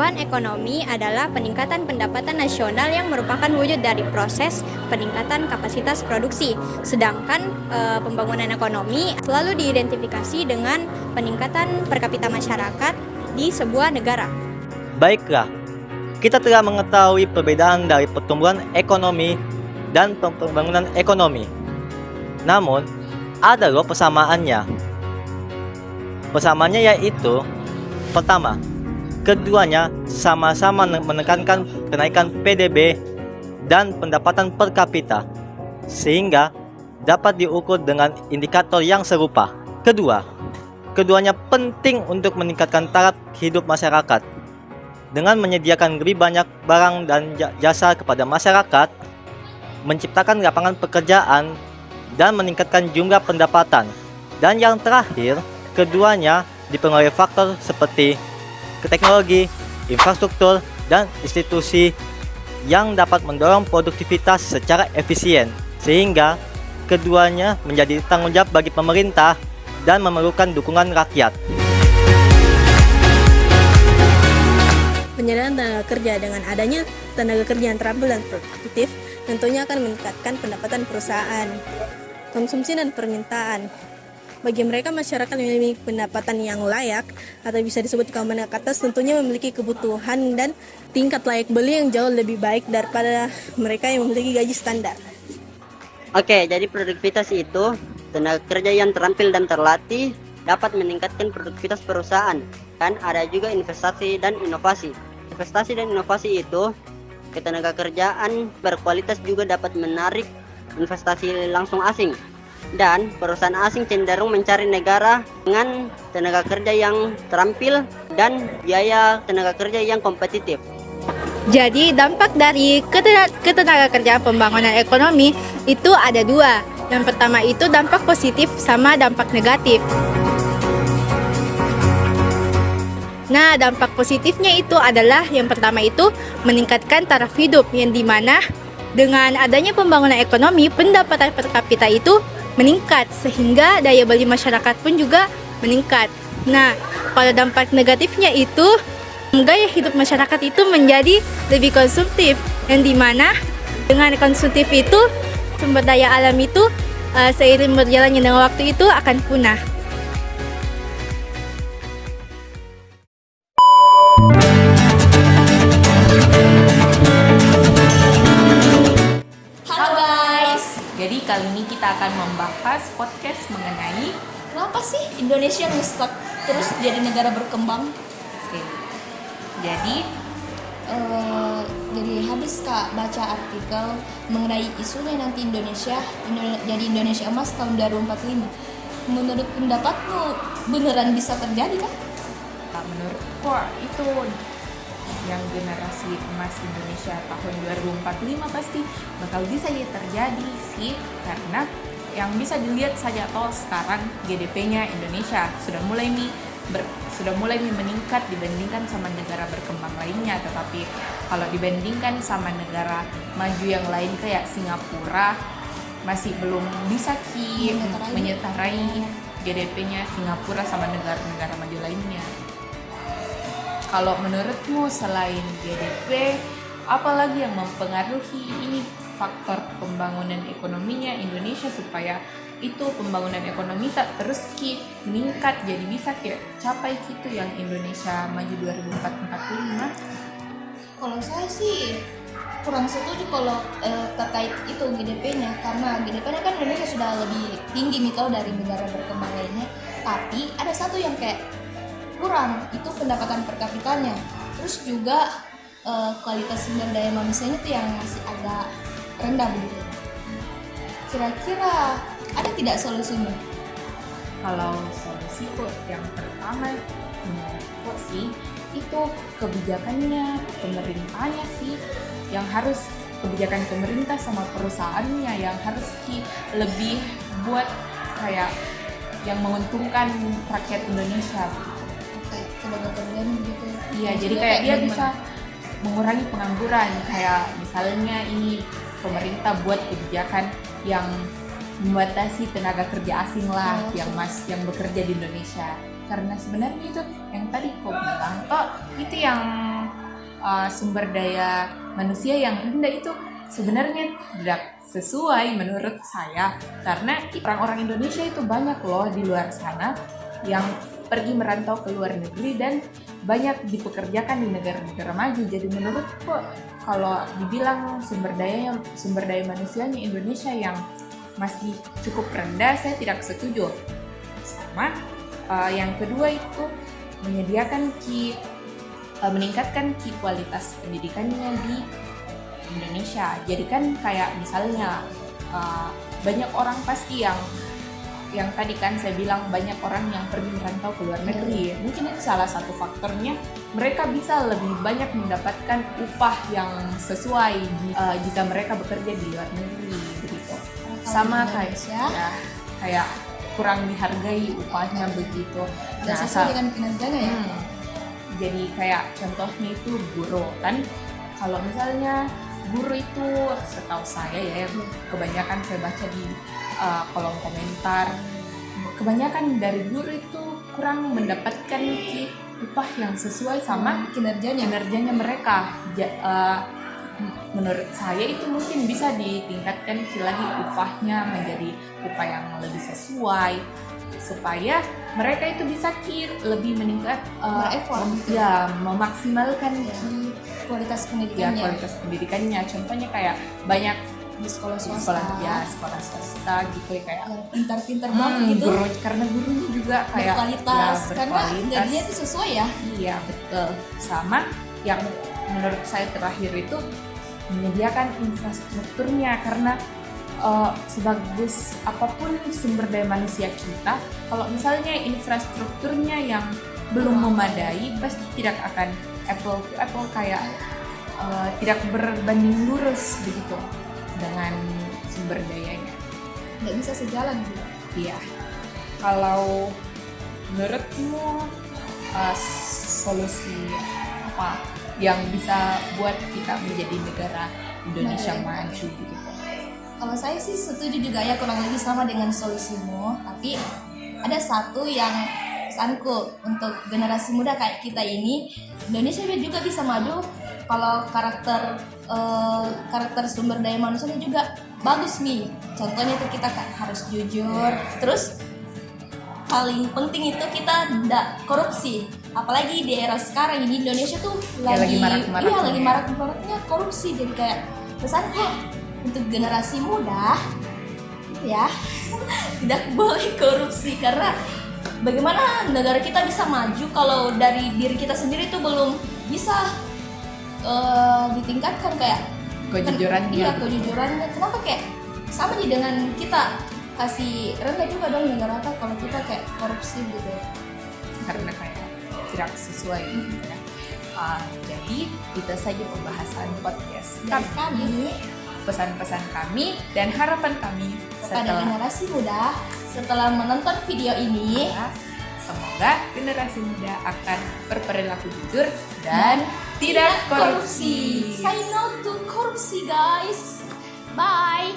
Pertumbuhan ekonomi adalah peningkatan pendapatan nasional yang merupakan wujud dari proses peningkatan kapasitas produksi. Sedangkan pembangunan ekonomi selalu diidentifikasi dengan peningkatan per kapita masyarakat di sebuah negara. Baiklah, kita telah mengetahui perbedaan dari pertumbuhan ekonomi dan pembangunan ekonomi. Namun, ada loh persamaannya. Persamaannya yaitu, pertama, keduanya sama-sama menekankan kenaikan PDB dan pendapatan per kapita, sehingga dapat diukur dengan indikator yang serupa. Kedua, keduanya penting untuk meningkatkan taraf hidup masyarakat. Dengan menyediakan lebih banyak barang dan jasa kepada masyarakat, menciptakan lapangan pekerjaan, dan meningkatkan jumlah pendapatan. Dan yang terakhir, keduanya dipengaruhi faktor seperti teknologi, infrastruktur, dan institusi yang dapat mendorong produktivitas secara efisien, sehingga keduanya menjadi tanggung jawab bagi pemerintah dan memerlukan dukungan rakyat. Penyediaan tenaga kerja dengan adanya tenaga kerja yang terampil dan produktif tentunya akan meningkatkan pendapatan perusahaan, konsumsi dan permintaan. Bagi mereka, masyarakat yang memiliki pendapatan yang layak atau bisa disebut kaum menengah ke atas tentunya memiliki kebutuhan dan tingkat layak beli yang jauh lebih baik daripada mereka yang memiliki gaji standar. Oke, jadi produktivitas itu tenaga kerja yang terampil dan terlatih dapat meningkatkan produktivitas perusahaan. Kan ada juga investasi dan inovasi. Investasi dan inovasi itu ketenaga kerjaan berkualitas juga dapat menarik investasi langsung asing. Dan perusahaan asing cenderung mencari negara dengan tenaga kerja yang terampil dan biaya tenaga kerja yang kompetitif. Jadi dampak dari ketenaga kerjaan pembangunan ekonomi itu ada dua. Yang pertama itu dampak positif sama dampak negatif. Nah, dampak positifnya itu adalah yang pertama itu meningkatkan taraf hidup, yang dimana dengan adanya pembangunan ekonomi, pendapatan per kapita itu meningkat sehingga daya beli masyarakat pun juga meningkat. Nah, kalau dampak negatifnya itu gaya hidup masyarakat itu menjadi lebih konsumtif, yang dimana dengan konsumtif itu sumber daya alam itu seiring berjalannya dengan waktu itu akan punah. Jadi kali ini kita akan membahas podcast mengenai kenapa sih Indonesia nge-stuck terus jadi negara berkembang? Oke. Jadi habis Kak baca artikel mengenai isunya nanti jadi Indonesia emas tahun 2045. Menurut pendapatmu beneran bisa terjadi kan? menurutku itu yang generasi emas Indonesia tahun 2045 pasti bakal bisa terjadi sih, karena yang bisa dilihat saja toh sekarang GDP-nya Indonesia sudah mulai meningkat dibandingkan sama negara berkembang lainnya. Tetapi kalau dibandingkan sama negara maju yang lain kayak Singapura masih belum bisa menyetarai GDP-nya Singapura sama negara-negara maju lainnya. Kalau menurutmu selain GDP, apalagi yang mempengaruhi ini faktor pembangunan ekonominya Indonesia supaya itu pembangunan ekonomi tak terus meningkat jadi bisa capai gitu yang Indonesia maju 2045? Kalau saya sih kurang setuju kalau terkait itu GDP-nya, karena GDP-nya kan Indonesia sudah lebih tinggi dari negara berkembang lainnya. Tapi ada satu yang kayak kurang, itu pendapatan per kapitanya. Terus juga kualitas sumber daya manusianya itu yang masih agak rendah begitu. Kira-kira ada tidak solusinya? Kalau solusi kok yang pertama menurutku sih itu kebijakannya pemerintahnya sih, yang harus kebijakan pemerintah sama perusahaannya yang harus lebih buat kayak yang menguntungkan rakyat Indonesia. Kayak tenaga kerjaan gitu. Iya, jadi kayak dia bisa mengurangi pengangguran, kayak misalnya ini pemerintah buat kebijakan yang membatasi tenaga kerja asing lah yang bekerja di Indonesia. Karena sebenarnya itu yang tadi kau bilang itu yang sumber daya manusia yang rendah itu sebenarnya tidak sesuai menurut saya, karena orang-orang Indonesia itu banyak loh di luar sana yang pergi merantau ke luar negeri dan banyak dipekerjakan di negara-negara maju. Jadi menurutku kalau dibilang sumber daya manusianya Indonesia yang masih cukup rendah, saya tidak setuju. Sama yang kedua itu meningkatkan kualitas pendidikannya di Indonesia. Jadi kan kayak misalnya banyak orang pasti yang tadi kan saya bilang banyak orang yang pergi merantau ke luar negeri. Mungkin itu salah satu faktornya, mereka bisa lebih banyak mendapatkan upah yang sesuai jika mereka bekerja di luar negeri begitu. Sama kayak kurang dihargai upahnya begitu. Dan sesuai dengan kinerjanya ya. Jadi kayak contohnya itu guru kan, kalau misalnya guru itu setahu saya ya, kebanyakan saya baca di kolom komentar, kebanyakan dari guru itu kurang mendapatkan upah yang sesuai sama kinerjanya mereka. Menurut saya itu mungkin bisa ditingkatkan lagi upahnya menjadi upah yang lebih sesuai, supaya mereka itu bisa lebih meningkat, memaksimalkan kualitas pendidikannya. Contohnya kayak banyak di sekolah swasta, sekolah swasta gitu kayak pintar-pintar banget gitu, karena gurunya juga kayak berkualitas, karena gajinya itu sesuai ya. Iya betul. Sama yang menurut saya terakhir itu menyediakan infrastrukturnya, karena sebagus apapun sumber daya manusia kita, kalau misalnya infrastrukturnya yang belum memadai, pasti tidak akan apple to apple, kayak tidak berbanding lurus begitu dengan sumber dayanya. Nggak bisa sejalan gitu. Iya. Kalau menurutmu solusi apa yang bisa buat kita menjadi negara Indonesia maju gitu? Kalau saya sih setuju juga ya, kurang lebih sama dengan solusimu, tapi ada satu yang pesanku untuk generasi muda kayak kita ini, Indonesia juga bisa maju kalau karakter sumber daya manusianya juga bagus nih. Contohnya itu kita harus jujur, terus paling penting itu kita tidak korupsi. Apalagi di era sekarang ini Indonesia tuh lagi marak-maraknya korupsi. Jadi kayak pesanku untuk generasi muda itu ya tidak boleh korupsi, karena bagaimana negara kita bisa maju kalau dari diri kita sendiri tuh belum bisa ditingkatkan kayak kejujurannya. Kenapa kayak sama nih dengan kita kasih rendah juga dong negara kita kalau kita kayak korupsi gitu, karena kayak tidak sesuai gitu ya. Jadi itu saja pembahasan podcast dari kami, pesan-pesan kami dan harapan kami kepada generasi muda setelah menonton video ini. Semoga generasi muda akan berperilaku jujur dan tidak korupsi. Say no to korupsi, guys. Bye.